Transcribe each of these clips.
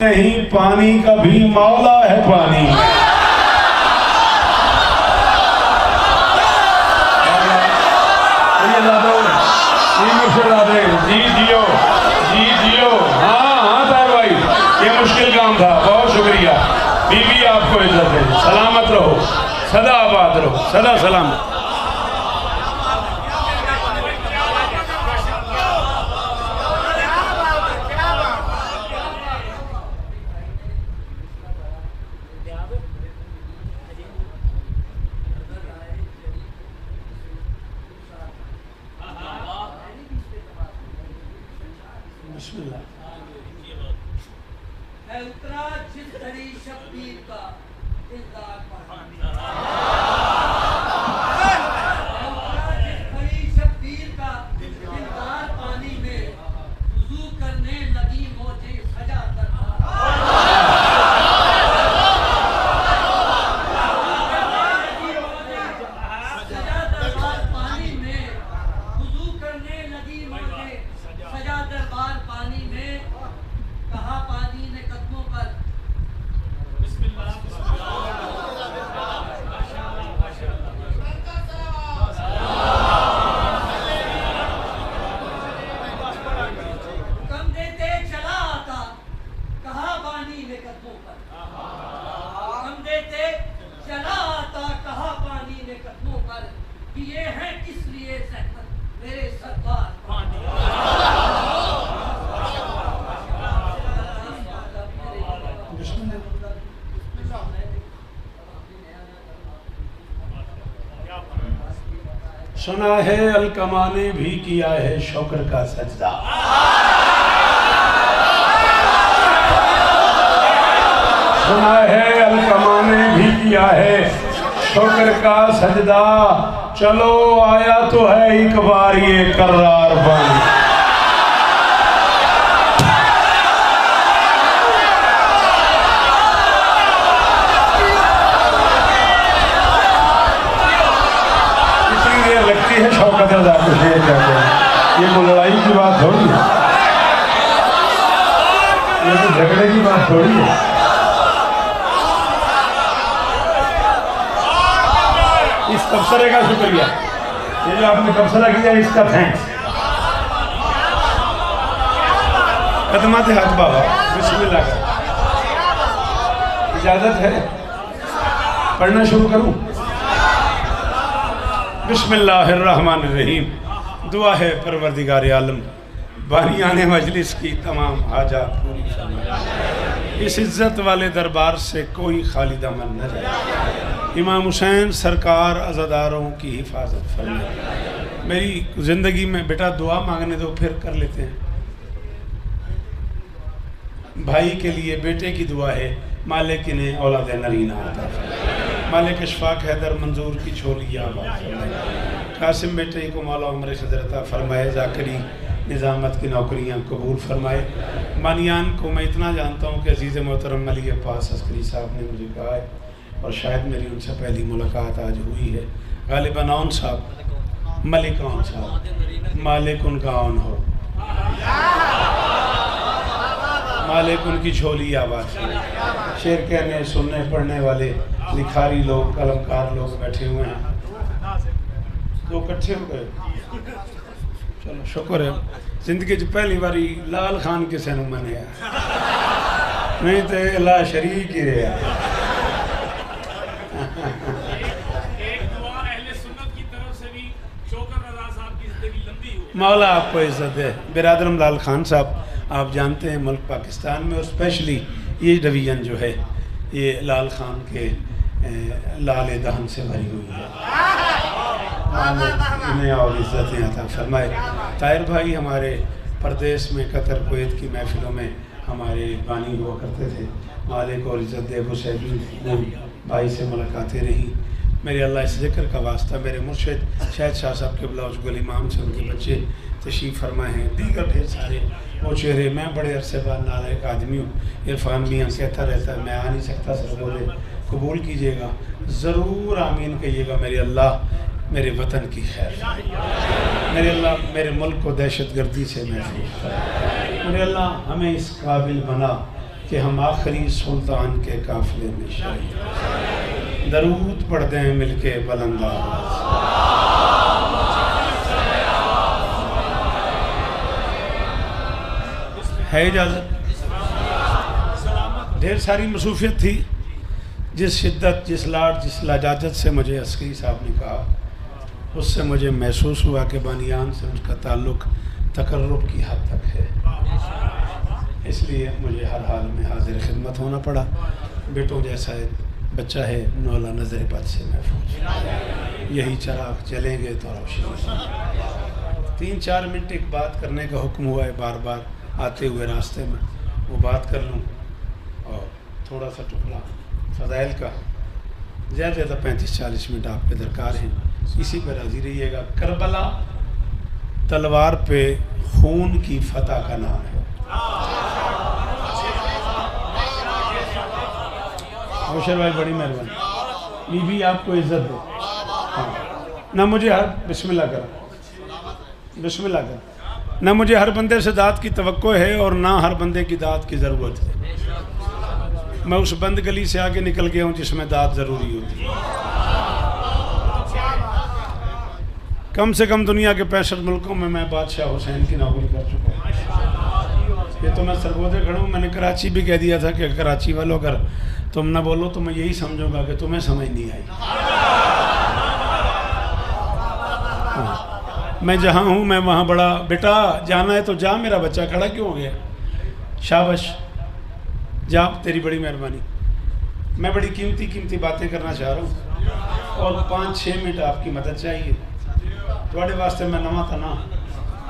नहीं पानी का भी मौला है पानी। जी जियो, जी जियो। हाँ ताहिर भाई, ये मुश्किल काम था, बहुत शुक्रिया। बीवी आपको इज्जत है, सलामत रहो, सदा आबाद रहो, सदा सलामत। मैं उतरा जिस घड़ी शब्बीर का दिलदार पानी। मैं उतरा जिस घड़ी शब्बीर का दिलदार पानी में वुज़ू करने लगी मौजे सजा दरबार पानी में वुज़ू करने लगी मौजे सजा दरबार पानी में। कहा पानी ने कदमों पर कम देते चला आता। कहा पानी ने कदमों पर कम देते चला आता। कहा पानी ने कदमों पर कि ये है किस लिए ज़हमत मेरे सरदार पानी। सुना है अलकमा ने भी किया है शुक्र का सजदा। सुना है अलकमा ने भी किया है शुक्र का सजदा। चलो आया तो है एक बार ये कर्रार पानी। है शौकत रज़ा को शेर कहते हैं। ये कोई लड़ाई की बात थोड़ी है, ये तो झगड़े की बात थोड़ी है। इस तबसरे का शुक्रिया, ये जो आपने तबसरा किया इसका थैंक्स। कदमात हाथ बाबा बिस्मिल्लाह का इजाजत है, पढ़ना शुरू करूं। बिस्मिल्लाहिर्रहमानिर्रहीम। दुआ है परवरदिगार आलम बानियाने मजलिस की तमाम हाजात पूरी फरमाए। इस इज़्ज़त वाले दरबार से कोई खाली दमन न जाए। इमाम हुसैन सरकार अज़ादारों की हिफाजत फरमाए। मेरी ज़िंदगी में बेटा दुआ मांगने दो, फिर कर लेते हैं। भाई के लिए बेटे की दुआ है, मालिक ने औलाद नरीना अता फरमाए। मालिक इशफाक हैदर मंजूर की छोलिया कासिम बेटे को मौला उम्र खदरता फरमाए। जाकरी निज़ामत की नौकरियां कबूल फरमाए। बानियान को मैं इतना जानता हूँ कि अजीज़ मोहतरम मलिक अब्बास अस्करी साहब ने मुझे कहा है, और शायद मेरी उनसे पहली मुलाकात आज हुई है। गालिबन औन साहब, मलिक औन साहब, मालिक उनका औन हो, मालिक उनकी छोली आवाज़। शेर कहने सुनने पढ़ने वाले लिखारी लोग, कलमकार लोग बैठे हुए हैं, दो इकट्ठे हो गए। चलो शुक्र है, जिंदगी च पहली बारी लाल खान किसी ने मनिया, नहीं तो अल्लाह शरीक ही रहा। मौला आपको इज्जत है। बिरादरम लाल खान साहब, आप जानते हैं मुल्क पाकिस्तान में और स्पेशली ये डिवीज़न जो है ये लाल खान के लाल दहन से भरी हुई है। इन्हें और इज़्ज़तें अता फरमाए। ताहिर भाई हमारे परदेश में कतर कुवैत की महफिलों में हमारे बानी हुआ करते थे। मालिक और इज़्ज़त दे हुसैन भाई से मुलाकातें रही। मेरे अल्लाह इस ज़िक्र का वास्ता मेरे मुर्शिद शाहिद शाह साहब के ब्लाउज गुल इमाम से उनके बच्चे तशरीफ़ फरमाए हैं। दीगर ढेर सारे वो चेहरे। मैं बड़े अरसे बाद नालायक आदमी हूँ, इरफान मियाँ कहता रहता है मैं आ नहीं सकता, सर बोले कबूल कीजिएगा, ज़रूर आमीन कहिएगा। मेरे अल्लाह मेरे वतन की खैर, मेरे अल्लाह मेरे मुल्क को दहशत गर्दी से महफूज कर, मेरे अल्लाह हमें इस काबिल बना कि हम आखिरी सुल्तान के काफिले में शरीक दरूद पढ़ते हैं मिलके बुलंद आवाज़। है इजाज़त? ढेर सारी मसूफियत थी। जिस शिद्दत, जिस लाड, जिस लजाजत से मुझे अस्करी साहब ने कहा, उससे मुझे महसूस हुआ कि बानियान से उसका ताल्लुक़ तकर्रुब की हद तक है। इसलिए मुझे हर हाल में हाजिर खिदमत होना पड़ा। बेटों जैसा एक बच्चा है, नौला नज़र बद से महफूज। यही चराग जलेंगे तो रोशनी। 3-4 मिनट एक बात करने का हुक्म हुआ है बार बार आते हुए रास्ते में, वो बात कर लूँ। और थोड़ा सा टुकड़ा फ़ज़ाइल का, ज़्यादा 35-40 मिनट आपके दरकार हैं, इसी पर राज़ी रहिएगा। करबला तलवार पे खून की फतह का नाम है। होशर भाई बड़ी मेहरबानी, बीबी आपको इज्जत दे। हाँ। ना मुझे हर बिस्मिल्लाह कर ना मुझे हर बंदे से दात की तवक्को है और ना हर बंदे की दात की ज़रूरत है। मैं उस बंद गली से आगे निकल गया हूँ जिसमें दात ज़रूरी होती है। कम से कम दुनिया के 65 मुल्कों में मैं बादशाह हुसैन की नौकरी कर चुका हूँ। ये तो मैं सरगोदे खड़ा हूँ। मैंने कराची भी कह दिया था कि कराची वालों अगर तुम ना बोलो तो मैं यही समझूंगा कि तुम्हें समझ नहीं आई। हाँ। मैं जहाँ हूँ मैं वहाँ बड़ा, बेटा जाना है तो जा, मेरा बच्चा खड़ा क्यों हो गया, शाबाश जा, तेरी बड़ी मेहरबानी। मैं बड़ी कीमती बातें करना चाह रहा हूँ और 5-6 मिनट आपकी मदद चाहिए। थोड़े वास्ते मैं नवा था ना,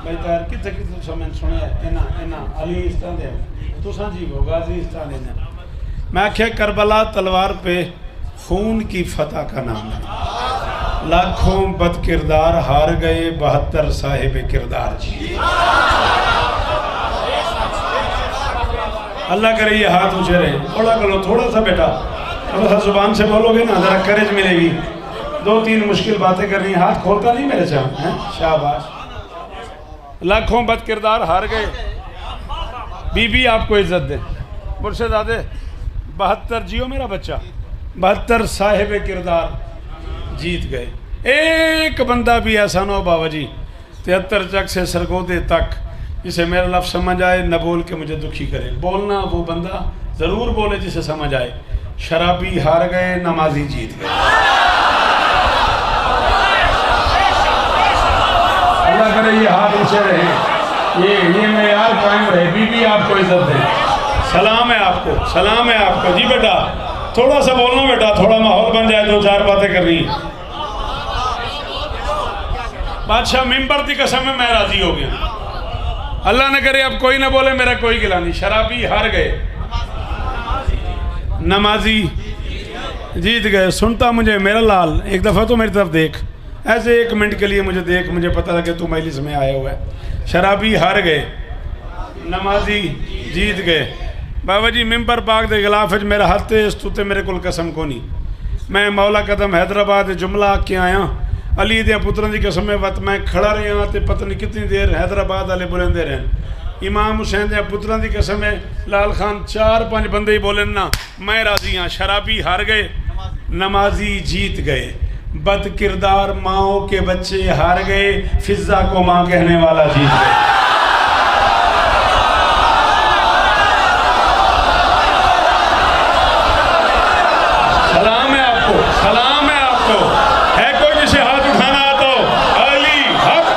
मैं तार कितने समय सुने इना अली इस तरह दे तुसा जी हो गाजी इस तरह देना। मैं आख्या करबला तलवार पे खून की फतह का नाम है। लाखों बद किरदार हार गए, 72 साहिब किरदार जी। अल्लाह करे ये हाथ ऊंचे रहे। थोड़ा करो, थोड़ा सा बेटा, थोड़ा सा जुबान से बोलोगे ना जरा करेज मिलेगी। 2-3 मुश्किल बातें करनी, हाथ खोलता नहीं मेरे साथ हैं। शाबाश। लाखों बद किरदार हार गए, बीबी आपको इज्जत दे। मुर्शिदादे 72 जियो मेरा बच्चा, 72 साहिब किरदार जीत गए। एक बंदा भी ऐसा ना हो बाबा जी 73 चक से सरगोदे तक जिसे मेरा लफ्ज़ समझ आए, न बोल के मुझे दुखी करे। बोलना वो बंदा ज़रूर बोले जिसे समझ आए। शराबी हार गए, नमाजी जीत गए। अल्लाह करे ये हाथ ऊंचे रहे, ये मेयार कायम रहे। बीबी आपको इज्जत दे। सलाम है आपको, सलाम है आपको। जी बेटा थोड़ा सा बोलना बेटा, थोड़ा माहौल बन जाए, 2-4 बातें करनी। बादशाह मिंबर की कसम में मैं राजी हो गया। अल्लाह ने करे अब कोई ना बोले, मेरा कोई गिला नहीं। शराबी हार गए, नमाजी जीत गए। सुनता मुझे मेरा लाल, एक दफ़ा तो मेरी तरफ देख, ऐसे 1 मिनट के लिए मुझे देख, मुझे पता था कि तू मजलिस में आया हुआ है। शराबी हार गए, नमाजी जीत गए। बाबा जी मिंबर पाक दे गिलाफ मेरा हथ इस तूते मेरे को कसम को नहीं। मैं मौला कदम हैदराबाद जुमला के आया, अली दे पुत्रों की कसम वत मैं खड़ा रहा तो पता नहीं कितनी देर हैदराबाद वाले बुलंदे रहन। इमाम हुसैन दे पुत्रों की कसम है, लाल खान 4-5 बंदे ही बोले ना, मैं राजी हाँ। शराबी हार गए, नमाजी जीत गए। बद किरदार माओ के बच्चे हार गए, फिजा को माँ कहने वाला जीत गए। सलाम है आपको, सलाम है आपको। है कोई जिसे हाथ उठाना आता हो? अली हक,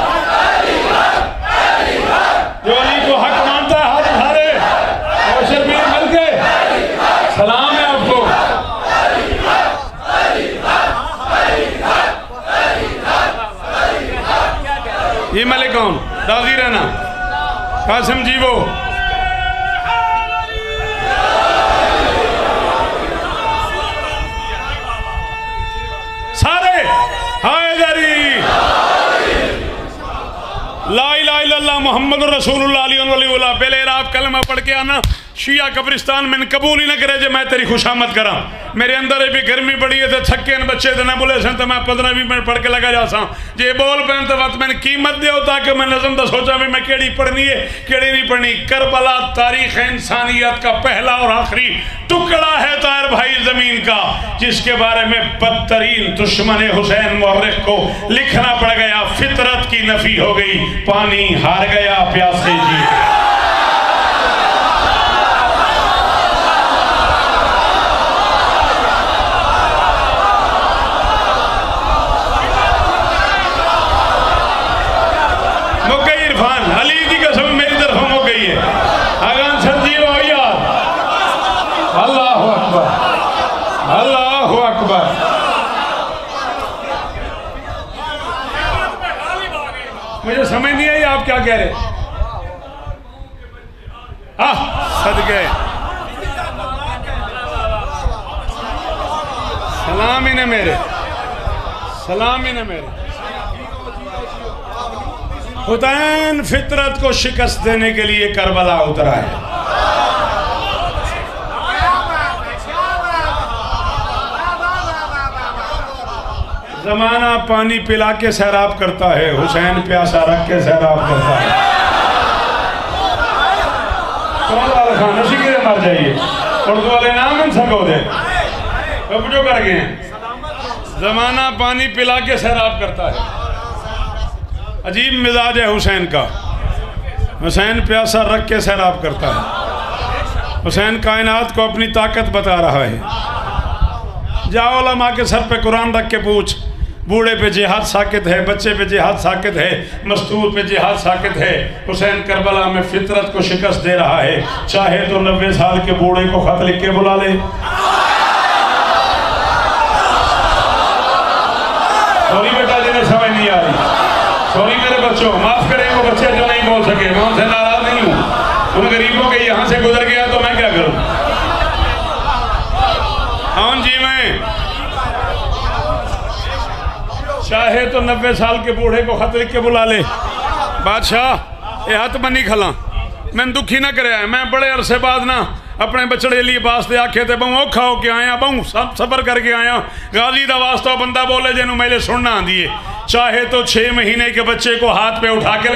जो अली को हक मानता है हाथ उठा दे। और शर्मीर मिल के सलाम है आपको। ये मलिक कौन? राजी रहना कासिम जी। वो सारे हायदरी ला इलाहा इल्लल्लाह मुहम्मद रसूलुल्लाह। पहले आप कलमा पढ़ के आना। शिया कब्रिस्तान में कबूल ही ना करे जो मैं तेरी खुशामद करा। मेरे अंदर भी गर्मी बड़ी है तो थके न बच्चे तो ना बोले सन तो मैं 15-20 मिनट पढ़ के लगा जा सा जे बोल पैन तो बात मैंने कीमत दो ताकि मैं नज़म तो सोचा भी मैं केड़ी पढ़नी है केड़ी नहीं पढ़नी। करबला तारीख इंसानियत का पहला और आखिरी टुकड़ा है ताहिर भाई ज़मीन का, जिसके बारे में बदतरीन दुश्मन हुसैन मुअर्रिख को लिखना पड़ गया। फितरत की नफी हो गई, पानी हार गया, प्यासे जी। अली की कसम मेरी तरफ हो गई है। अगन सच्ची हो यार, अल्लाह अकबर, अल्लाह अकबर। मुझे समझ नहीं आई आप क्या कह रहे। सदके सलाम ही ने मेरे, सलाम ही ने मेरे। हुसैन फितरत को शिकस्त देने के लिए करबला उतरा है। जमाना पानी पिला के सैराब करता है, हुसैन प्यासा रख के सैराब करता है। मर जाइए उर्दू वाले नाम इन सको दे अब जो कर गए हैं। जमाना पानी पिला के सैराब करता है। अजीब मिजाज है हुसैन का। हुसैन प्यासा रख के सैराब करता है। हुसैन कायनात को अपनी ताकत बता रहा है। जाओ उलमा के सर पे कुरान रख के पूछ, बूढ़े पे जिहाद साकित है, बच्चे पे जिहाद साकित है, मस्तूर पे जिहाद साकित है। हुसैन करबला में फितरत को शिकस्त दे रहा है। चाहे तो 90 साल के बूढ़े को खत लिख के बुला ले। सॉरी बेटा जिन्हें समझ नहीं आ रही, सॉरी मेरे बच्चों, माफ करें वो बच्चे जो नहीं बोल सके, मैं उनसे नाराज नहीं हूँ। उन गरीबों के यहाँ से गुजर गया तो मैं क्या करूँ। हाँ जी, मैं चाहे तो 90 साल के बूढ़े को खत लिख के बुला ले। बादशाह ये हाथ बनी खला मैंने दुखी ना करे। मैं बड़े अरसे बाद ना अपने बछड़े लिए वास्ते आखे थे बहु औखा होके आया, बहु सब सफर करके आया। गाजी का वास्ता बंदा बोले जिन्हों मेरे सुनना आंदी है। चाहे तो 6 महीने के बच्चे को हाथ पे उठा के